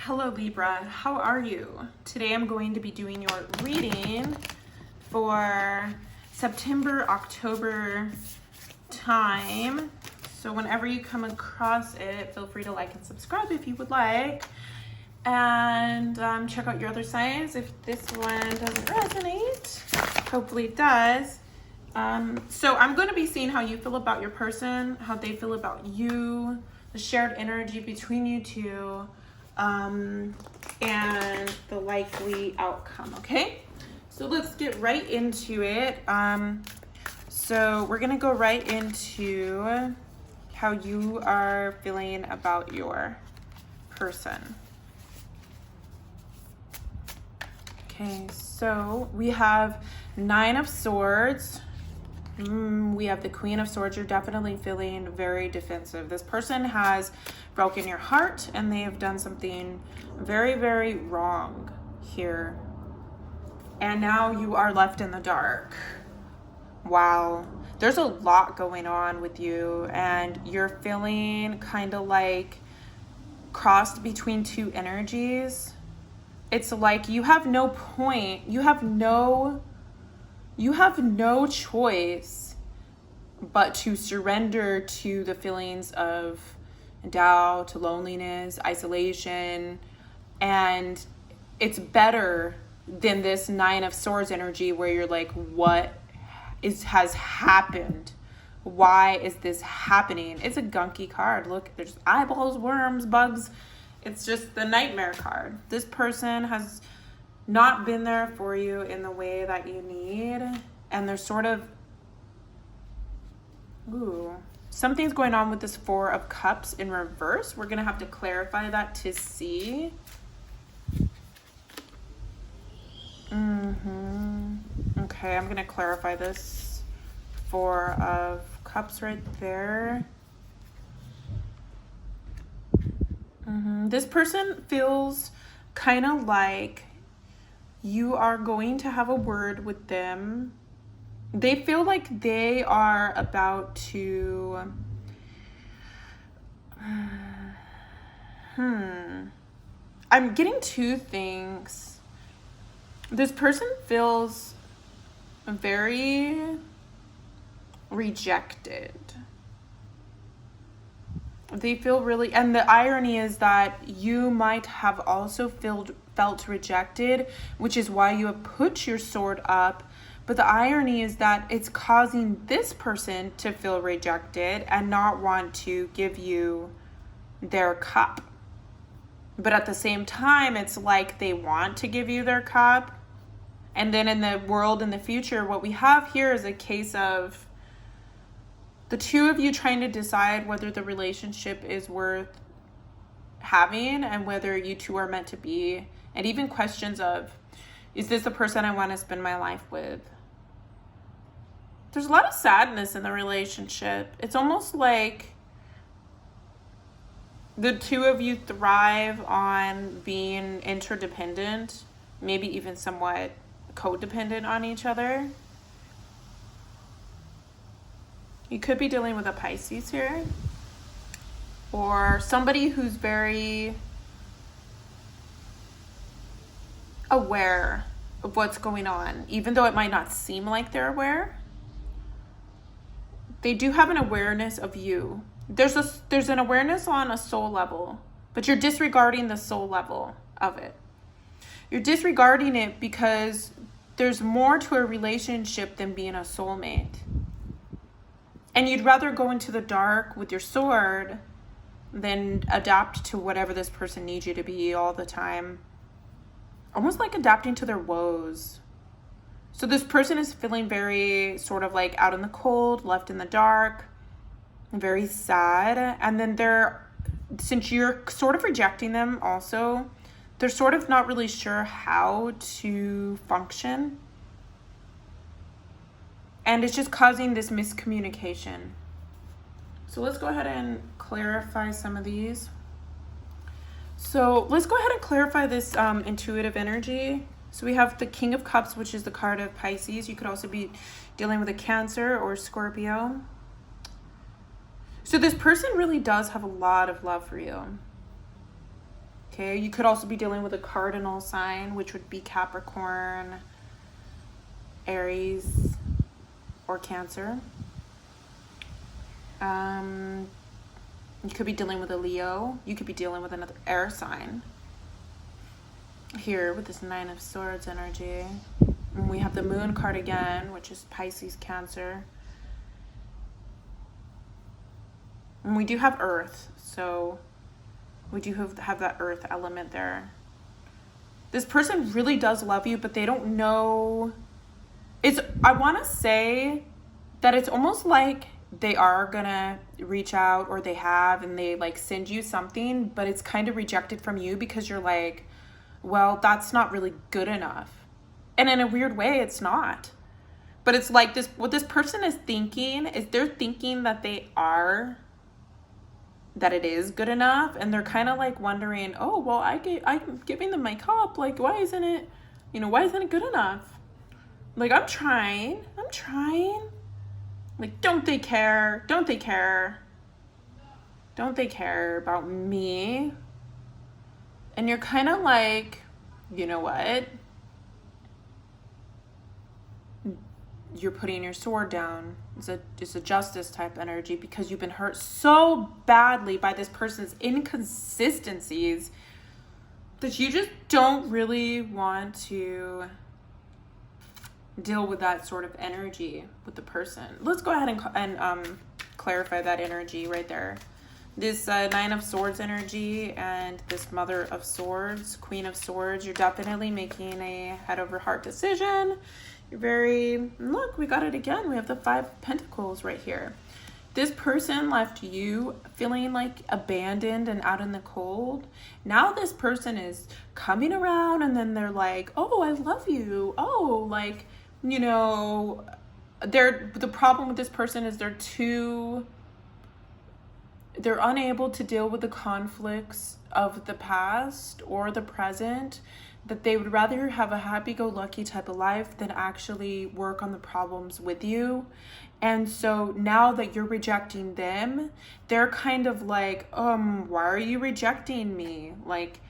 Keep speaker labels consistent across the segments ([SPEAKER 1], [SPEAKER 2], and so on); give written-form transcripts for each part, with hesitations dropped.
[SPEAKER 1] Hello Libra, how are you? Today I'm going to be doing your reading for September, October time. So whenever you come across it, feel free to like and subscribe if you would like. And check out your other signs if this one doesn't resonate. Hopefully it does. So I'm going to be seeing how you feel about your person, how they feel about you, the shared energy between you two, and the likely outcome, okay? So let's get right into it. So we're gonna go right into how you are feeling about your person. Okay, so we have Nine of Swords. We have the Queen of Swords. You're definitely feeling very defensive. This person has broken your heart and they have done something very, very wrong here. And now you are left in the dark. Wow. There's a lot going on with you and you're feeling kind of like crossed between two energies. It's like you have no point. You have no choice but to surrender to the feelings of doubt, loneliness, isolation. And it's better than this Nine of Swords energy where you're like, what has happened? Why is this happening? It's a gunky card. Look, there's eyeballs, worms, bugs. It's just the nightmare card. This person has not been there for you in the way that you need. And there's sort of, something's going on with this Four of Cups in reverse. We're going to have to clarify that to see. Okay, I'm going to clarify this Four of Cups right there. This person feels kind of like you are going to have a word with them. They feel like they are about to I'm getting two things. This person feels very rejected. They feel really, and the irony is that you might have also felt rejected, which is why you have put your sword up. But the irony is that it's causing this person to feel rejected and not want to give you their cup. But at the same time, it's like they want to give you their cup. And then in the world in the future, what we have here is a case of the two of you trying to decide whether the relationship is worth having and whether you two are meant to be. And even questions of, is this the person I want to spend my life with? There's a lot of sadness in the relationship. It's almost like the two of you thrive on being interdependent, maybe even somewhat codependent on each other. You could be dealing with a Pisces here, or somebody who's very aware of what's going on, even though it might not seem like they're aware. They do have an awareness of you. There's an awareness on a soul level, but you're disregarding the soul level of it. You're disregarding it because there's more to a relationship than being a soulmate. And you'd rather go into the dark with your sword than adapt to whatever this person needs you to be all the time. Almost like adapting to their woes. So this person is feeling very sort of like out in the cold, left in the dark, very sad. And then since you're sort of rejecting them also, they're sort of not really sure how to function. And it's just causing this miscommunication. So let's go ahead and clarify some of these. So let's go ahead and clarify this intuitive energy. So we have the King of Cups, which is the card of Pisces. You could also be dealing with a Cancer or Scorpio. So this person really does have a lot of love for you. Okay, you could also be dealing with a cardinal sign, which would be Capricorn, Aries, or Cancer. You could be dealing with a Leo. You could be dealing with another air sign. Here with this Nine of Swords energy. And we have the Moon card again, which is Pisces, Cancer. And we do have Earth, so we do have that Earth element there. This person really does love you, but they don't know. I want to say that it's almost like they are gonna reach out, or they have, and they like send you something, but it's kind of rejected from you because you're like, well, that's not really good enough. And in a weird way, it's not. But it's like this, what this person is thinking is they're thinking that that it is good enough, and they're kind of like wondering, oh, well, I'm giving them my cup, like, why isn't it good enough? Like, I'm trying. Like, don't they care about me? And you're kind of like, you know what? You're putting your sword down. It's a justice type energy, because you've been hurt so badly by this person's inconsistencies that you just don't really want to deal with that sort of energy with the person. Let's go ahead and clarify that energy right there. This Nine of Swords energy and this Mother of Swords, Queen of Swords, you're definitely making a head over heart decision. You're look, we got it again. We have the Five of Pentacles right here. This person left you feeling like abandoned and out in the cold. Now this person is coming around, and then they're like, oh, I love you. Oh, like, you know, the problem with this person is they're unable to deal with the conflicts of the past or the present, that they would rather have a happy-go-lucky type of life than actually work on the problems with you. And so now that you're rejecting them, they're kind of like, why are you rejecting me? Like,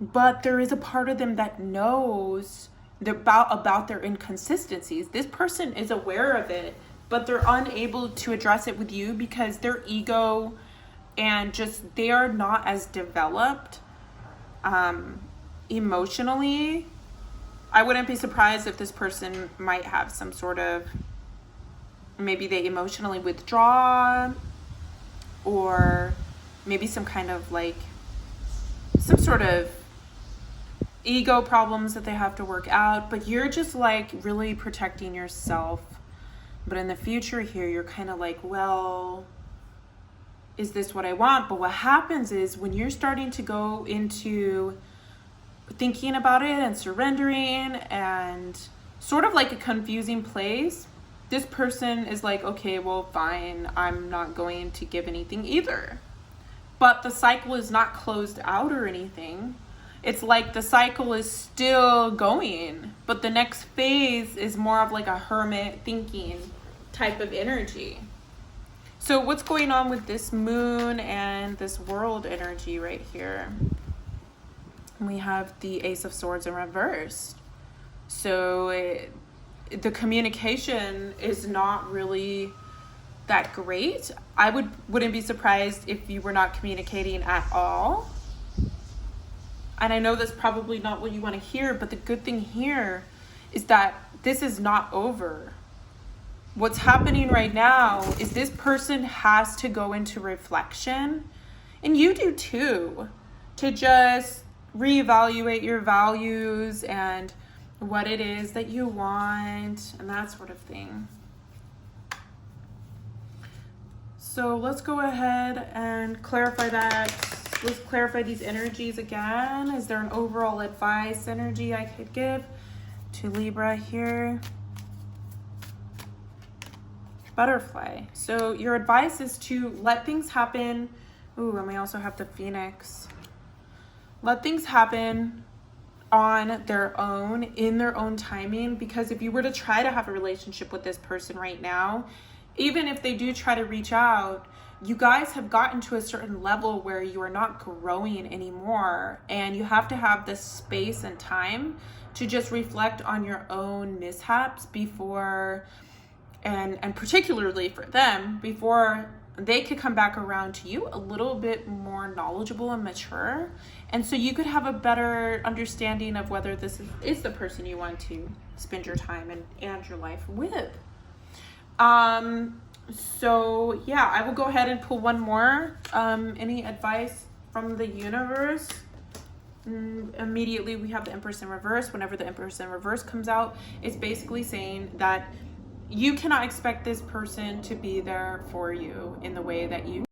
[SPEAKER 1] but there is a part of them that knows about their inconsistencies. This person is aware of it, but they're unable to address it with you because their ego and just they are not as developed emotionally. I wouldn't be surprised if this person might have some sort of, maybe they emotionally withdraw, or maybe some kind of like some sort of ego problems that they have to work out, but you're just like really protecting yourself. But in the future here, you're kind of like, well, is this what I want? But what happens is when you're starting to go into thinking about it and surrendering and sort of like a confusing place, this person is like, okay, well, fine, I'm not going to give anything either. But the cycle is not closed out or anything. It's like the cycle is still going, but the next phase is more of like a hermit thinking type of energy. So what's going on with this moon and this world energy right here? We have the Ace of Swords in reverse. So the communication is not really that great. I wouldn't be surprised if you were not communicating at all. And I know that's probably not what you want to hear, but the good thing here is that this is not over. What's happening right now is this person has to go into reflection, and you do too, to just reevaluate your values and what it is that you want and that sort of thing. So let's go ahead and clarify that. Let's clarify these energies again. Is there an overall advice energy I could give to Libra here? Butterfly. So your advice is to let things happen. Ooh, and we also have the Phoenix. Let things happen on their own, in their own timing, because if you were to try to have a relationship with this person right now, even if they do try to reach out, you guys have gotten to a certain level where you are not growing anymore, and you have to have this space and time to just reflect on your own mishaps before, and particularly for them, before they could come back around to you a little bit more knowledgeable and mature. And so you could have a better understanding of whether this is the person you want to spend your time and your life with. So yeah, I will go ahead and pull one more. Any advice from the universe? Immediately we have the Empress in reverse. Whenever the Empress in reverse comes out, it's basically saying that you cannot expect this person to be there for you in the way that you